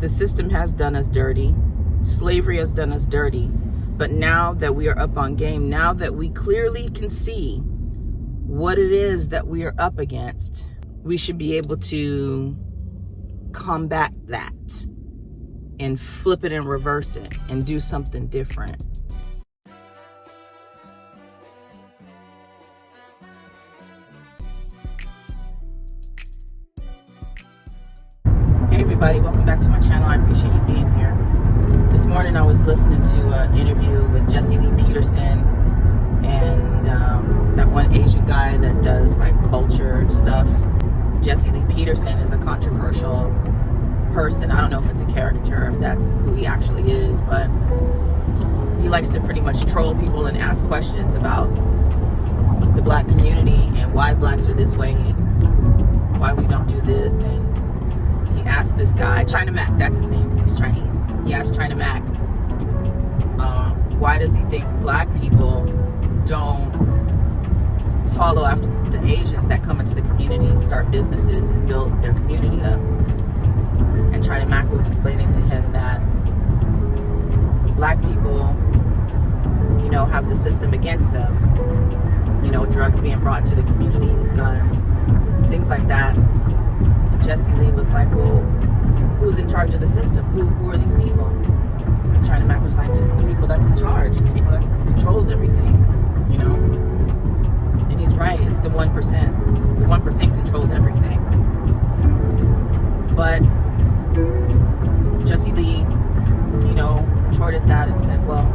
The system has done us dirty. Slavery has done us dirty. But now that we are up on game, now that we clearly can see what it is that we are up against, we should be able to combat that and flip it and reverse it and do something different. Hey everybody, welcome back to my channel. I appreciate you being here. This morning I was listening to an interview with Jesse Lee Peterson and that one Asian guy that does like culture stuff. Jesse Lee Peterson is a controversial person. I don't know if it's a caricature, if that's who he actually is, but he likes to pretty much troll people and ask questions about the black community and why blacks are this way and why we don't do this. And he asked this guy, China Mac, that's his name because he's Chinese. He asked China Mac, why does he think black people don't follow after the Asians that come into the community, start businesses and build their community up? And China Mac was explaining to him that black people, you know, have the system against them. You know, drugs being brought into the communities, guns, things like that. And Jesse Lee was like, well, who's in charge of the system? Who are these people? And China Mac was like, just the people that's in charge, the people that controls everything, you know? And he's right, it's the 1%. The 1% controls everything. But Jesse Lee, you know, retorted that and said, well,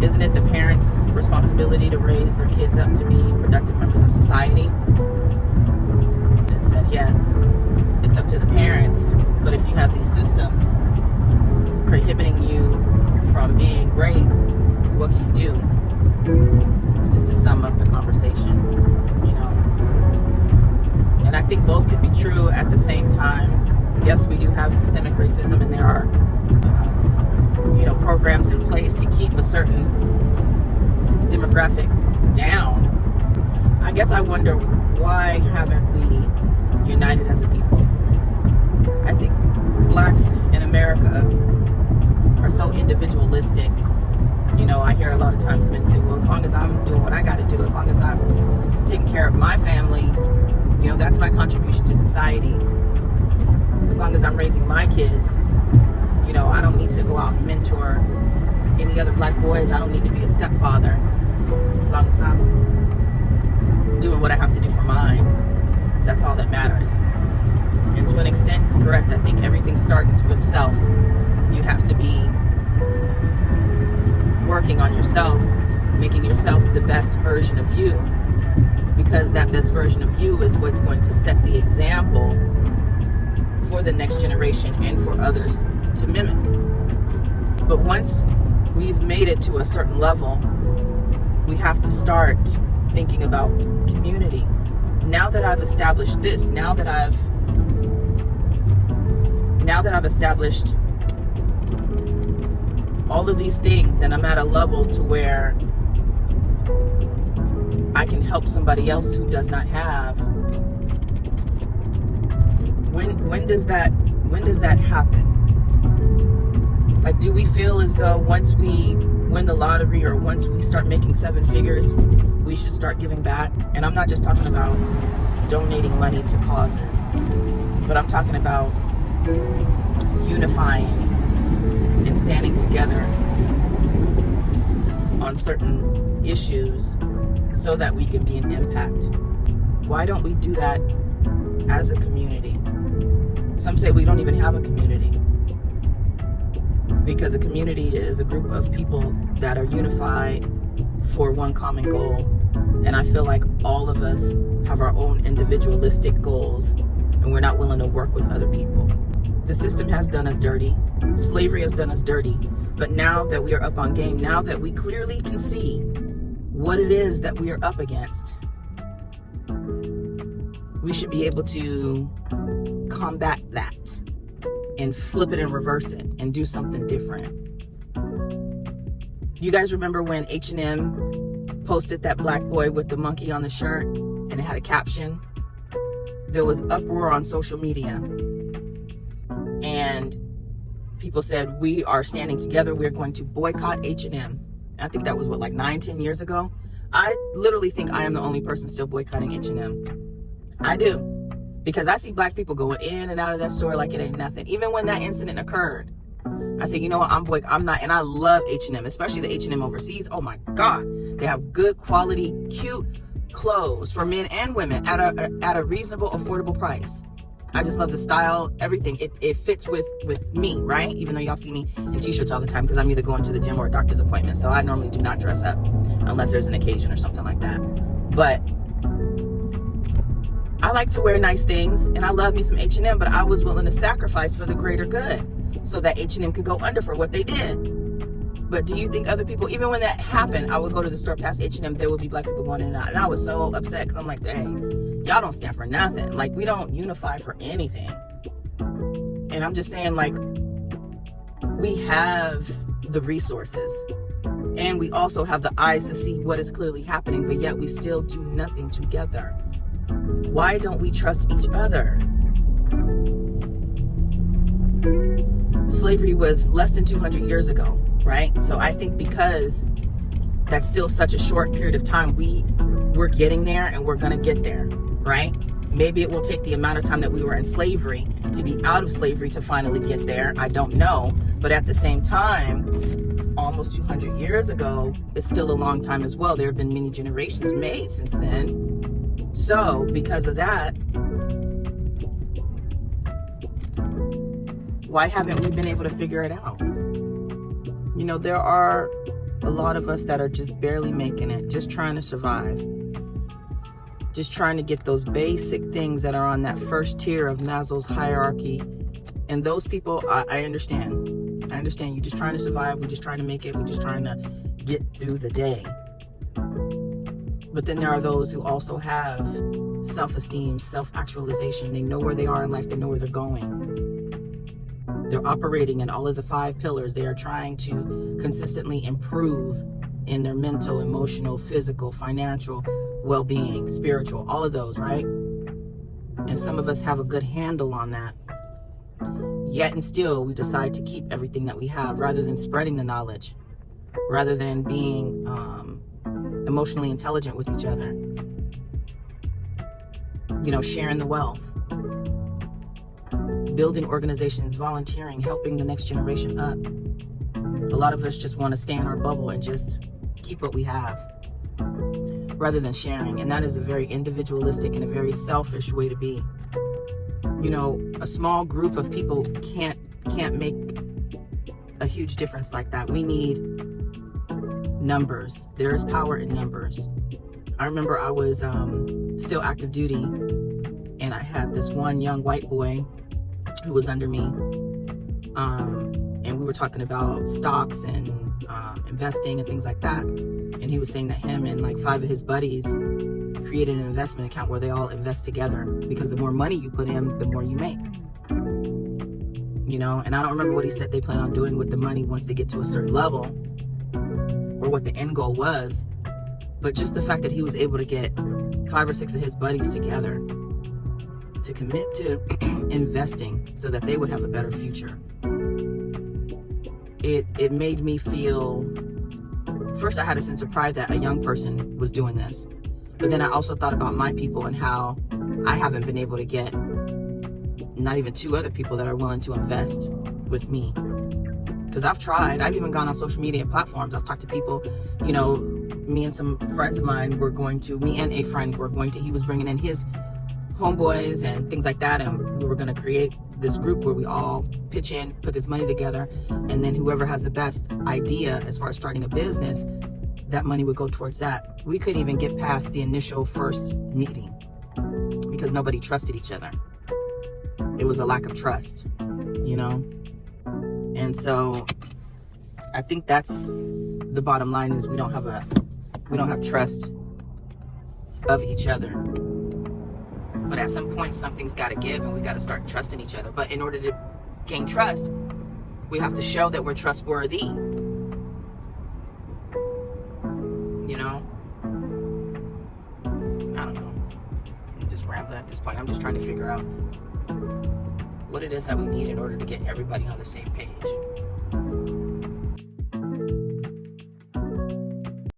isn't it the parents' responsibility to raise their kids up to be productive members of society? And said, yes, it's up to the parents, but if you have these systems prohibiting you from being great, what can you do? Just to sum up the conversation, you know. And I think both can be true at the same time. Yes, we do have systemic racism, and there are, you know, programs in place to keep a certain demographic down. I guess I wonder, why haven't we united as a people? I think blacks in America are so individualistic. You know, I hear a lot of times men say, well, as long as I'm doing what I got to do, as long as I'm taking care of my family, you know, that's my contribution to society. As long as I'm raising my kids, you know, I don't need to go out and mentor any other black boys. I don't need to be a stepfather. As long as I'm doing what I have to do for mine, that's all that matters. And to an extent, he's correct. I think everything starts with self. You have to be working on yourself, making yourself the best version of you, because that best version of you is what's going to set the example for the next generation and for others to mimic. But once we've made it to a certain level, we have to start thinking about community. Now that I've established this, now that I've established all of these things, and I'm at a level to where I can help somebody else who does not have, when does that happen? Like, do we feel as though once we win the lottery or once we start making 7 figures, we should start giving back? And I'm not just talking about donating money to causes, but I'm talking about unifying and standing together on certain issues so that we can be an impact. Why don't we do that as a community? Some say we don't even have a community, because a community is a group of people that are unified for one common goal. And I feel like all of us have our own individualistic goals, and we're not willing to work with other people. The system has done us dirty. Slavery has done us dirty. But now that we are up on game, now that we clearly can see what it is that we are up against, we should be able to combat that and flip it and reverse it and do something different. You guys remember when H&M posted that black boy with the monkey on the shirt and it had a caption? There was uproar on social media. people said, we are standing together. We're going to boycott H&M. I think that was what, like 9-10 years ago. I literally think I am the only person still boycotting H&M. I do. Because I see black people going in and out of that store like it ain't nothing. Even when that incident occurred, I said, you know what, I'm not, and I love H&M, especially the H&M overseas. Oh my God. They have good quality, cute clothes for men and women at a reasonable, affordable price. I just love the style, everything. It fits with me, right? Even though y'all see me in t-shirts all the time because I'm either going to the gym or a doctor's appointment. So I normally do not dress up unless there's an occasion or something like that. But I like to wear nice things, and I love me some H&M, but I was willing to sacrifice for the greater good so that H&M could go under for what they did. But do you think other people, even when that happened, I would go to the store past H&M, there would be black people going in and out. And I was so upset because I'm like, dang, y'all don't stand for nothing. Like, we don't unify for anything. And I'm just saying, like, we have the resources. And we also have the eyes to see what is clearly happening, but yet we still do nothing together. Why don't we trust each other? Slavery was less than 200 years ago, right? So I think because that's still such a short period of time, we're getting there and we're going to get there, right? Maybe it will take the amount of time that we were in slavery to be out of slavery to finally get there. I don't know. But at the same time, almost 200 years ago, it's still a long time as well. There have been many generations made since then. So because of that, why haven't we been able to figure it out? You know, there are a lot of us that are just barely making it, just trying to survive. Just trying to get those basic things that are on that first tier of Maslow's hierarchy. And those people, I understand. I understand. You're just trying to survive. We're just trying to make it. We're just trying to get through the day. But then there are those who also have self-esteem, self-actualization. They know where they are in life. They know where they're going. They're operating in all of the 5 pillars. They are trying to consistently improve in their mental, emotional, physical, financial well-being, spiritual, all of those, right? And some of us have a good handle on that. Yet and still, we decide to keep everything that we have rather than spreading the knowledge, rather than being emotionally intelligent with each other. You know, sharing the wealth. Building organizations, volunteering, helping the next generation up. A lot of us just want to stay in our bubble and just keep what we have rather than sharing. And that is a very individualistic and a very selfish way to be. You know, a small group of people can't make a huge difference like that. We need numbers. There is power in numbers. I remember I was still active duty, and I had this one young white boy who was under me, and we were talking about stocks and investing and things like that. And he was saying that him and like 5 of his buddies created an investment account where they all invest together, because the more money you put in, the more you make. You know, and I don't remember what he said they plan on doing with the money once they get to a certain level, or what the end goal was. But just the fact that he was able to get 5 or 6 of his buddies together to commit to investing so that they would have a better future. It made me feel, first I had a sense of pride that a young person was doing this. But then I also thought about my people and how I haven't been able to get not even 2 other people that are willing to invest with me. Because I've tried. I've even gone on social media platforms. I've talked to people, you know, me and some friends of mine he was bringing in his homeboys and things like that, and we were going to create this group where we all pitch in, put this money together, and then whoever has the best idea as far as starting a business, that money would go towards that. We couldn't even get past the initial first meeting because nobody trusted each other. It was a lack of trust, you know? And so I think that's the bottom line, is we don't have trust of each other. But at some point, something's got to give, and we got to start trusting each other. But in order to gain trust, we have to show that we're trustworthy. You know? I don't know. I'm just rambling at this point. I'm just trying to figure out what it is that we need in order to get everybody on the same page.